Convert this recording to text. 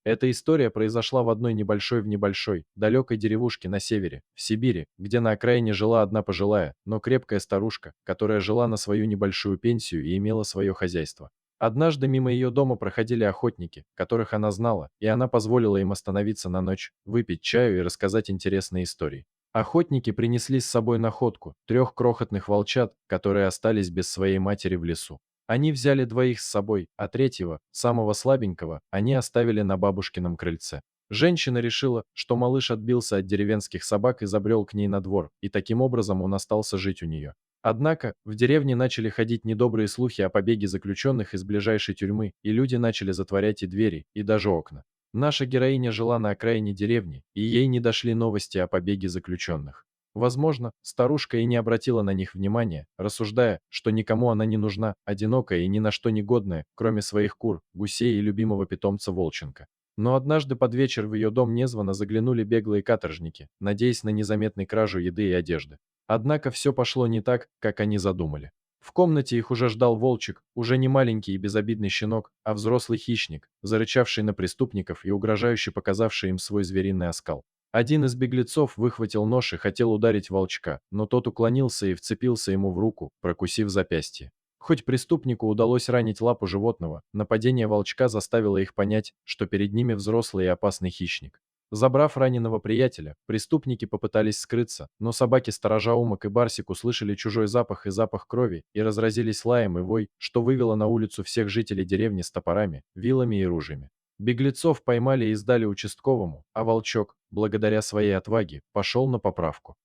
Эта история произошла в одной небольшой, далекой деревушке на севере, в Сибири, где на окраине жила одна пожилая, но крепкая старушка, которая жила на свою небольшую пенсию и имела свое хозяйство. Однажды мимо ее дома проходили охотники, которых она знала, и она позволила им остановиться на ночь, выпить чаю и рассказать интересные истории. Охотники принесли с собой находку, 3 крохотных волчат, которые остались без своей матери в лесу. Они взяли 2 с собой, а третьего, самого слабенького, они оставили на бабушкином крыльце. Женщина решила, что малыш отбился от деревенских собак и забрел к ней на двор, и таким образом он остался жить у нее. Однако, в деревне начали ходить недобрые слухи о побеге заключенных из ближайшей тюрьмы, и люди начали затворять и двери, и даже окна. Наша героиня жила на окраине деревни, и ей не дошли новости о побеге заключенных. Возможно, старушка и не обратила на них внимания, рассуждая, что никому она не нужна, одинокая и ни на что не годная, кроме своих кур, гусей и любимого питомца волчонка. Но однажды под вечер в ее дом незвано заглянули беглые каторжники, надеясь на незаметной кражу еды и одежды. Однако все пошло не так, как они задумали. В комнате их уже ждал волчик, уже не маленький и безобидный щенок, а взрослый хищник, зарычавший на преступников и угрожающе показавший им свой звериный оскал. Один из беглецов выхватил нож и хотел ударить волчка, но тот уклонился и вцепился ему в руку, прокусив запястье. Хоть преступнику удалось ранить лапу животного, нападение волчка заставило их понять, что перед ними взрослый и опасный хищник. Забрав раненого приятеля, преступники попытались скрыться, но собаки-сторожа Умок и Барсик услышали чужой запах и запах крови и разразились лаем и вой, что вывело на улицу всех жителей деревни с топорами, вилами и ружьями. Беглецов поймали и сдали участковому, а волчок, благодаря своей отваге, пошел на поправку.